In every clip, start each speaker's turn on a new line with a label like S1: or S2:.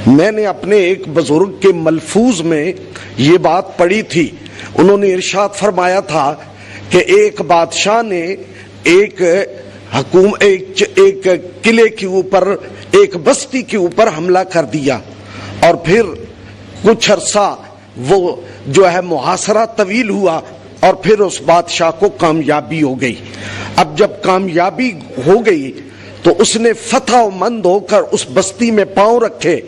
S1: میں نے اپنے ایک بزرگ کے ملفوظ میں یہ بات پڑھی تھی، انہوں نے ارشاد فرمایا تھا کہ ایک بادشاہ نے ایک قلعے کے اوپر، ایک بستی کے اوپر حملہ کر دیا، اور پھر کچھ عرصہ وہ جو ہے محاصرہ طویل ہوا، اور پھر اس بادشاہ کو کامیابی ہو گئی۔ اب جب کامیابی ہو گئی تو اس نے فتح و مند ہو کر اس بستی میں پاؤں رکھے،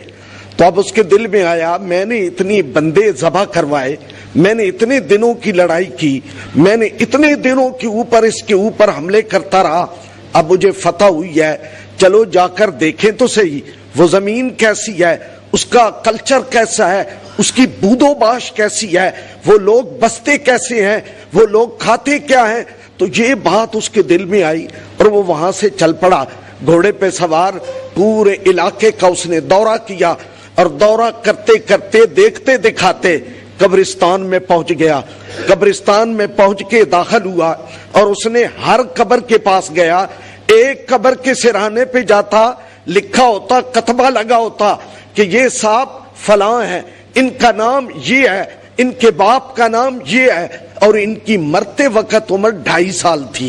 S1: تو اب اس کے دل میں آیا میں نے اتنی بندے ذبح کروائے، میں نے اتنے دنوں کی لڑائی کی، میں نے اتنے دنوں کے اوپر اس کے اوپر حملے کرتا رہا، اب مجھے فتح ہوئی ہے، چلو جا کر دیکھیں تو صحیح وہ زمین کیسی ہے، اس کا کلچر کیسا ہے، اس کی بود و باش کیسی ہے، وہ لوگ بستے کیسے ہیں، وہ لوگ کھاتے کیا ہیں۔ تو یہ بات اس کے دل میں آئی اور وہ وہاں سے چل پڑا، گھوڑے پہ سوار، پورے علاقے کا اس نے دورہ کیا، اور دورہ کرتے کرتے دیکھتے دکھاتے قبرستان میں پہنچ گیا۔ قبرستان میں پہنچ کے داخل ہوا اور اس نے ہر قبر کے پاس گیا، ایک قبر کے سرہانے پہ جاتا، لکھا ہوتا، کتبہ لگا ہوتا کہ یہ صاحب فلاں ہے، ان کا نام یہ ہے، ان کے باپ کا نام یہ ہے، اور ان کی مرتے وقت عمر 2.5 سال تھی۔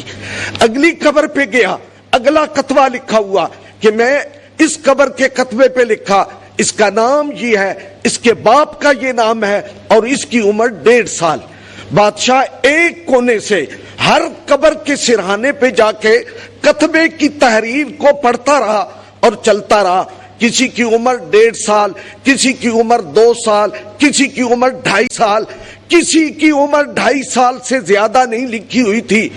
S1: اگلی قبر پہ گیا، اگلا کتبہ لکھا ہوا کہ میں اس قبر کے کتبے پہ لکھا اس کا نام یہ ہے، اس کے باپ کا یہ نام ہے، اور اس کی عمر 1.5 سال۔ بادشاہ ایک کونے سے ہر قبر کے سرہانے پہ جا کے کتبے کی تحریر کو پڑھتا رہا اور چلتا رہا۔ کسی کی عمر 1.5 سال، کسی کی عمر 2 سال، کسی کی عمر 2.5 سال، کسی کی عمر 2.5 سال سے زیادہ نہیں لکھی ہوئی تھی۔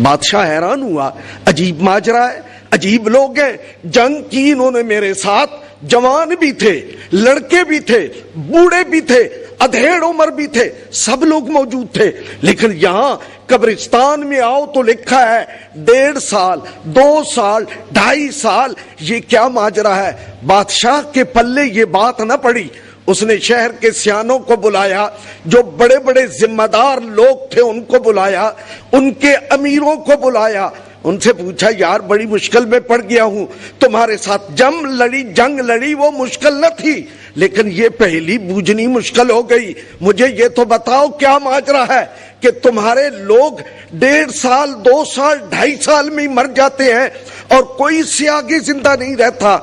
S1: بادشاہ حیران ہوا، عجیب ماجرا ہے، عجیب لوگ ہیں، جنگ کی انہوں نے میرے ساتھ، جوان بھی تھے، لڑکے بھی تھے، بوڑھے بھی تھے، ادھیڑ عمر بھی تھے، سب لوگ موجود تھے، لیکن یہاں قبرستان میں آؤ تو لکھا ہے 1.5 سال، 2 سال، 2.5 سال۔ یہ کیا ماجرا ہے؟ بادشاہ کے پلے یہ بات نہ پڑی، اس نے شہر کے سیانوں کو بلایا، جو بڑے بڑے ذمہ دار لوگ تھے ان کو بلایا، ان کے امیروں کو بلایا، ان سے پوچھا یار بڑی مشکل میں پڑ گیا ہوں، تمہارے ساتھ جنگ لڑی وہ مشکل نہ تھی، لیکن یہ پہلی بوجھنی مشکل ہو گئی، مجھے یہ تو بتاؤ کیا ماجرا ہے کہ تمہارے لوگ 1.5 سال، 2 سال، 2.5 سال میں مر جاتے ہیں اور کوئی اس سے آگے زندہ نہیں رہتا۔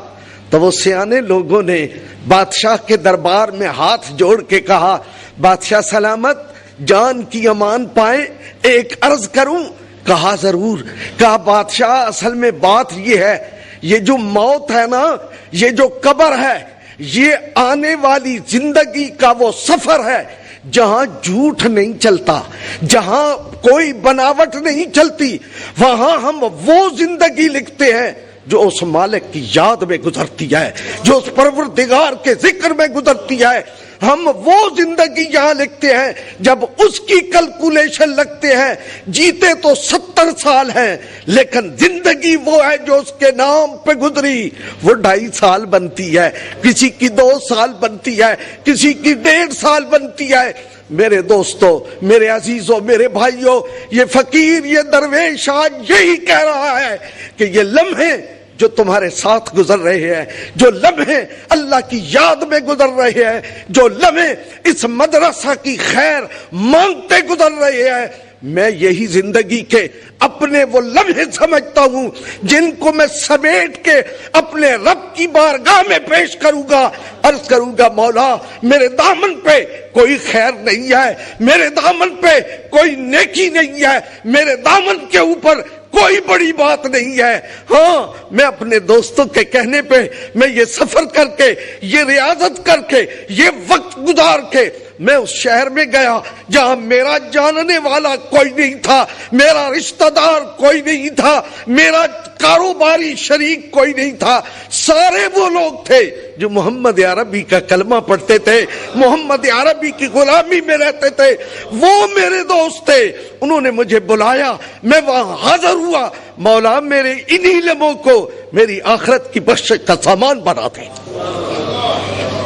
S1: تو وہ سیانے لوگوں نے بادشاہ کے دربار میں ہاتھ جوڑ کے کہا بادشاہ سلامت، جان کی امان پائیں، ایک عرض کروں؟ کہا ضرور۔ کہا بادشاہ اصل میں بات یہ ہے، یہ جو موت ہے نا، یہ جو قبر ہے، یہ آنے والی زندگی کا وہ سفر ہے جہاں جھوٹ نہیں چلتا، جہاں کوئی بناوٹ نہیں چلتی، وہاں ہم وہ زندگی لکھتے ہیں جو اس مالک کی یاد میں گزرتی ہے، جو اس پروردگار کے ذکر میں گزرتی ہے۔ ہم وہ زندگی یہاں لکھتے ہیں جب اس کی کیلکولیشن لگتے ہیں، جیتے تو 70 سال ہیں لیکن زندگی وہ ہے جو اس کے نام پہ گزری، وہ 2.5 سال بنتی ہے، کسی کی 2 سال بنتی ہے، کسی کی 1.5 سال بنتی ہے۔ میرے دوستو، میرے عزیزوں، میرے بھائیوں، یہ فقیر، یہ درویش آج یہی کہہ رہا ہے کہ یہ لمحے جو تمہارے ساتھ گزر رہے ہیں، جو لمحے اللہ کی یاد میں گزر رہے ہیں، جو لمحے اس مدرسہ کی خیر مانگتے گزر رہے ہیں، میں یہی زندگی کے اپنے وہ لمحے سمجھتا ہوں جن کو میں سمیٹ کے اپنے رب کی بارگاہ میں پیش کروں گا، عرض کروں گا مولا میرے دامن پہ کوئی خیر نہیں ہے، میرے دامن پہ کوئی نیکی نہیں ہے، میرے دامن کے اوپر کوئی بڑی بات نہیں ہے۔ ہاں، میں اپنے دوستوں کے کہنے پہ میں یہ سفر کر کے، یہ ریاضت کر کے، یہ وقت گزار کے میں اس شہر میں گیا جہاں میرا جاننے والا کوئی نہیں تھا، میرا رشتہ دار کوئی نہیں تھا، میرا کاروباری شریک کوئی نہیں تھا، سارے وہ لوگ تھے جو محمد عربی کا کلمہ پڑھتے تھے، محمد عربی کی غلامی میں رہتے تھے، وہ میرے دوست تھے۔ انہوں نے مجھے بلایا، میں وہاں حاضر ہوا، مولا میرے انہی لمحوں کو میری آخرت کی بخشش کا سامان بنا دے۔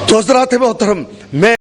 S1: تو حضرات محترم، میں